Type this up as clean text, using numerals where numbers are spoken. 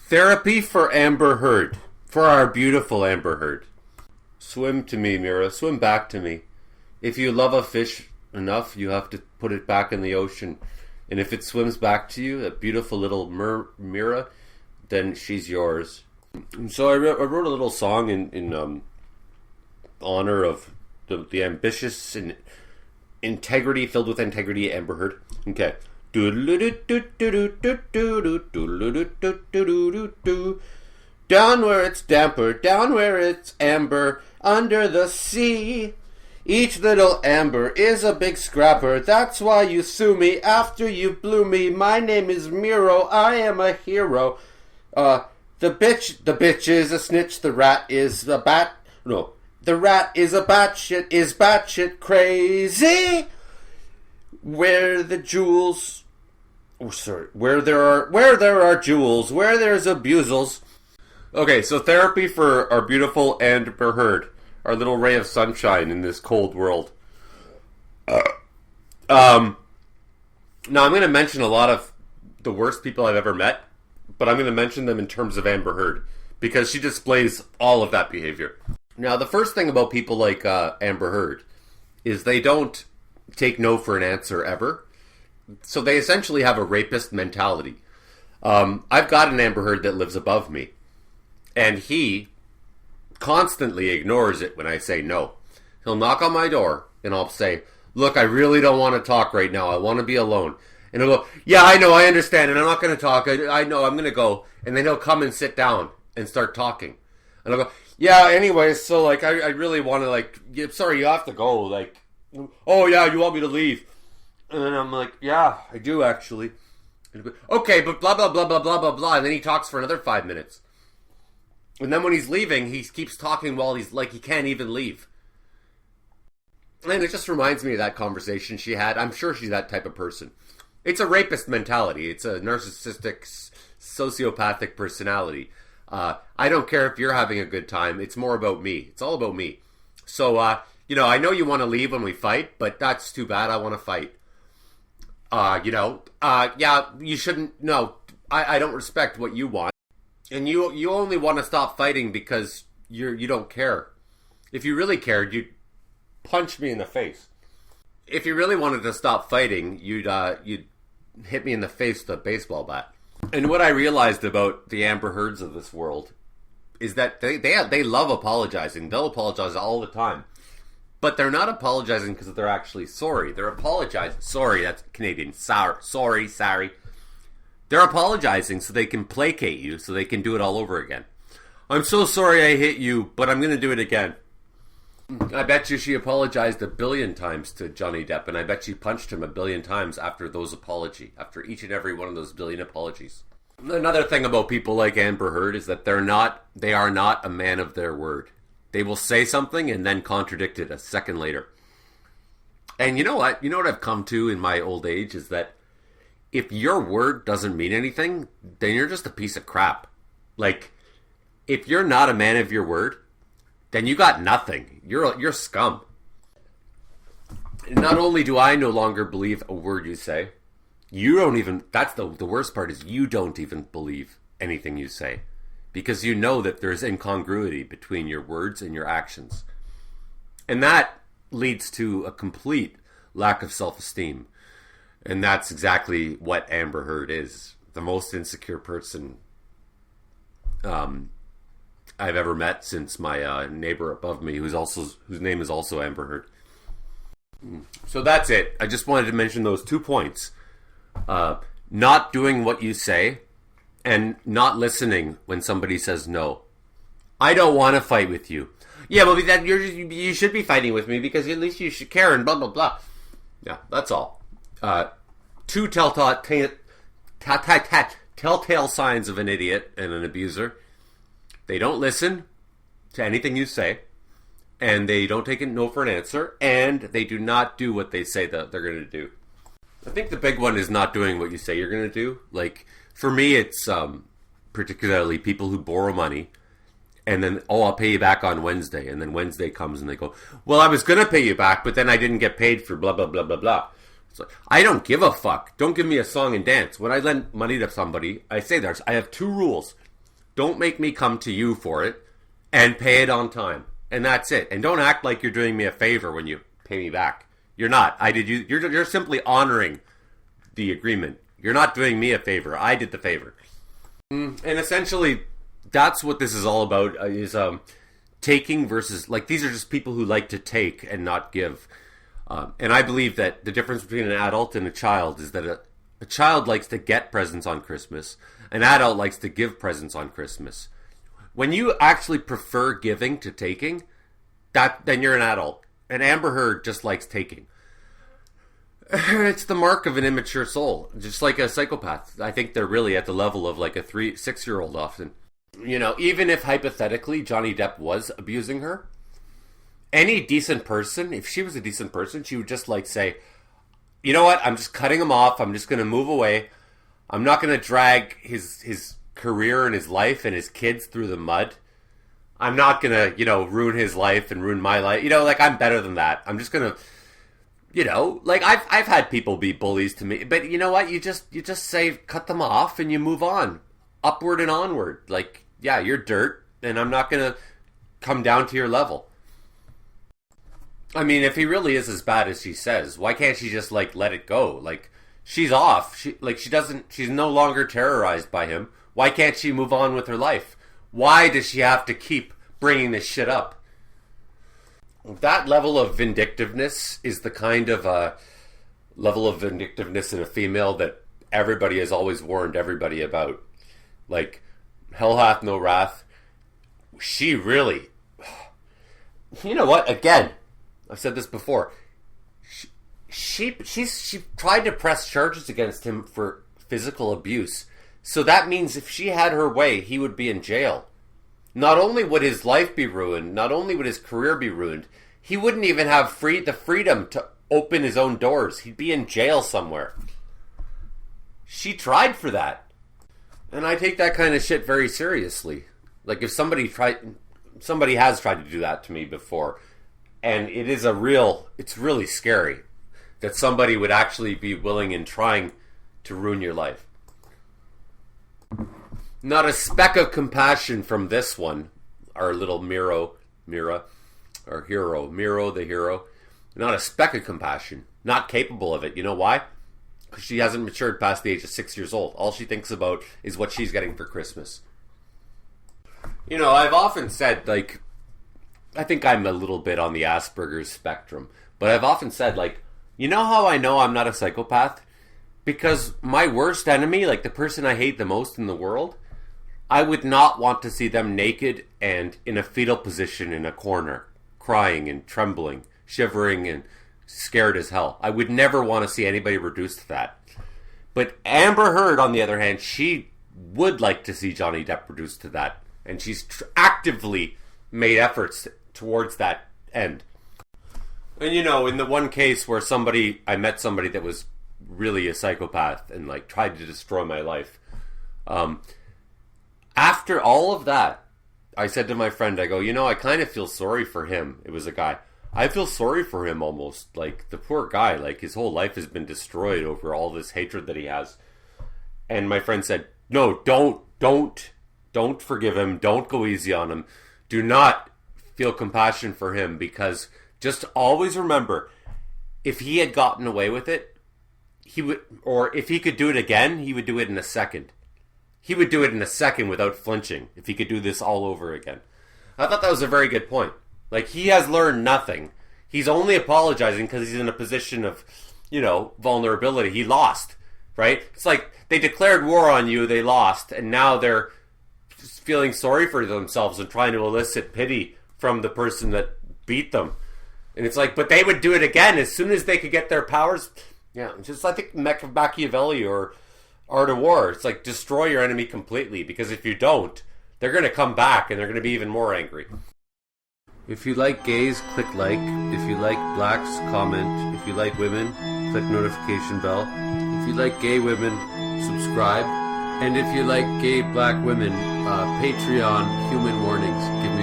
Therapy for Amber Heard. For our beautiful Amber Heard. Swim to me, Mira. Swim back to me. If you love a fish enough, you have to put it back in the ocean. And if it swims back to you, that beautiful little Mira, then she's yours. And so I wrote a little song in honor of the ambitious and integrity, filled with integrity, Amber Heard. Okay. Down where it's damper, down where it's amber, under the sea. Each little amber is a big scrapper. That's why you sue me after you blew me. My name is Miro. I am a hero. The bitch is a snitch. The rat is a bat. No, the rat is a batshit crazy. Where the jewels. Oh, sorry. Where there are jewels, where there's abusals. Okay, so therapy for our beautiful Amber Heard, our little ray of sunshine in this cold world. Now I'm going to mention a lot of the worst people I've ever met, but I'm going to mention them in terms of Amber Heard because she displays all of that behavior. Now, the first thing about people like Amber Heard is they don't take no for an answer ever. So they essentially have a rapist mentality. I've got an Amber Heard that lives above me, and he constantly ignores it when I say no. He'll knock on my door, and I'll say, look, I really don't want to talk right now. I want to be alone. And he'll go, yeah, I know, I understand, and I'm not going to talk. I know, I'm going to go. And then he'll come and sit down and start talking. And I'll go, yeah, anyways, so, like, I really want to, like, sorry, you have to go. Like, oh, yeah, you want me to leave? And then I'm like, yeah, I do actually. Okay, but blah, blah, blah, blah, blah, blah, blah. And then he talks for another 5 minutes. And then when he's leaving, he keeps talking while he's like, he can't even leave. And it just reminds me of that conversation she had. I'm sure she's that type of person. It's a rapist mentality. It's a narcissistic, sociopathic personality. I don't care if you're having a good time. It's more about me. It's all about me. So, I know you want to leave when we fight, but that's too bad. I want to fight. Yeah, you shouldn't, no, I don't respect what you want. And you only want to stop fighting because you don't care. If you really cared, you'd punch me in the face. If you really wanted to stop fighting, you'd hit me in the face with a baseball bat. And what I realized about the Amber Heards of this world is that they love apologizing. They'll apologize all the time. But they're not apologizing because they're actually sorry. They're apologizing. Sorry, that's Canadian. Sorry. They're apologizing so they can placate you, so they can do it all over again. I'm so sorry I hit you, but I'm going to do it again. I bet you she apologized 1 billion times to Johnny Depp, and I bet she punched him 1 billion times after after each and every one of those billion apologies. Another thing about people like Amber Heard is that they are not a man of their word. They will say something and then contradict it a second later. And you know what? You know what I've come to in my old age is that if your word doesn't mean anything, then you're just a piece of crap. Like, if you're not a man of your word, then you got nothing. You're scum. Not only do I no longer believe a word you say, you don't even, that's the worst part is you don't even believe anything you say. Because you know that there's incongruity between your words and your actions. And that leads to a complete lack of self-esteem. And that's exactly what Amber Heard is. The most insecure person I've ever met since my neighbor above me, whose name is also Amber Heard. So that's it. I just wanted to mention those 2 points. Not doing what you say, and not listening when somebody says no. I don't want to fight with you. Yeah, well, you should be fighting with me because at least you should care and blah, blah, blah. Yeah, that's all. 2 telltale signs of an idiot and an abuser. They don't listen to anything you say, and they don't take a no for an answer, and they do not do what they say that they're going to do. I think the big one is not doing what you say you're going to do. Like, for me, it's particularly people who borrow money and then, I'll pay you back on Wednesday. And then Wednesday comes and they go, well, I was going to pay you back, but then I didn't get paid for blah, blah, blah, blah, blah. It's like, I don't give a fuck. Don't give me a song and dance. When I lend money to somebody, I say I have 2 rules. Don't make me come to you for it, and pay it on time. And that's it. And don't act like you're doing me a favor when you pay me back. You're not. You're simply honoring the agreement. You're not doing me a favor. I did the favor. And essentially, that's what this is all about, is taking versus, like, these are just people who like to take and not give. And I believe that the difference between an adult and a child is that a child likes to get presents on Christmas. An adult likes to give presents on Christmas. When you actually prefer giving to taking, then you're an adult. And Amber Heard just likes taking. It's the mark of an immature soul, just like a psychopath. I think they're really at the level of like a 6-year-old often. You know, even if hypothetically Johnny Depp was abusing her, any decent person, if she was a decent person, she would just like say, you know what, I'm just cutting him off. I'm just going to move away. I'm not going to drag his career and his life and his kids through the mud. I'm not going to, ruin his life and ruin my life. Like, I'm better than that. I'm just going to, like, I've had people be bullies to me. But you know what? You just say, cut them off and you move on. Upward and onward. Like, yeah, you're dirt and I'm not going to come down to your level. I mean, if he really is as bad as she says, why can't she just, like, let it go? Like, she's off. She's no longer terrorized by him. Why can't she move on with her life? Why does she have to keep bringing this shit up? That level of vindictiveness is the kind of level of vindictiveness in a female that everybody has always warned everybody about. Like, hell hath no wrath. She really... You know what? Again, I've said this before. She tried to press charges against him for physical abuse. So that means if she had her way, he would be in jail. Not only would his life be ruined, not only would his career be ruined, he wouldn't even have the freedom to open his own doors. He'd be in jail somewhere. She tried for that. And I take that kind of shit very seriously. Like, if somebody has tried to do that to me before, and it's really scary that somebody would actually be willing and trying to ruin your life. Not a speck of compassion from this one, our little Miro the hero. Not a speck of compassion. Not capable of it. You know why? Because she hasn't matured past the age of 6 years old. All she thinks about is what she's getting for Christmas. I've often said, like, I think I'm a little bit on the Asperger's spectrum, but I've often said, like, you know how I know I'm not a psychopath? Because my worst enemy, like the person I hate the most in the world, I would not want to see them naked and in a fetal position in a corner, crying and trembling, shivering and scared as hell. I would never want to see anybody reduced to that. But Amber Heard, on the other hand, she would like to see Johnny Depp reduced to that. And she's actively made efforts towards that end. And in the one case where I met somebody that was really a psychopath and like tried to destroy my life. After all of that, I said to my friend, I go, I kind of feel sorry for him. It was a guy. I feel sorry for him almost. Like, the poor guy, like, his whole life has been destroyed over all this hatred that he has. And my friend said, no, don't forgive him. Don't go easy on him. Do not feel compassion for him, because just always remember, if he had gotten away with it, he would, or if he could do it again, he would do it in a second. He would do it in a second without flinching if he could do this all over again. I thought that was a very good point. Like, he has learned nothing. He's only apologizing because he's in a position of, vulnerability. He lost, right? It's like they declared war on you, they lost, and now they're just feeling sorry for themselves and trying to elicit pity from the person that beat them. And it's like, but they would do it again as soon as they could get their powers. Yeah, just I think Machiavelli or Art of War. It's like, destroy your enemy completely, because if you don't, they're going to come back and they're going to be even more angry. If you like gays, click like. If you like blacks, comment. If you like women, click notification bell. If you like gay women, subscribe. And if you like gay black women, Patreon, Human Warnings. Give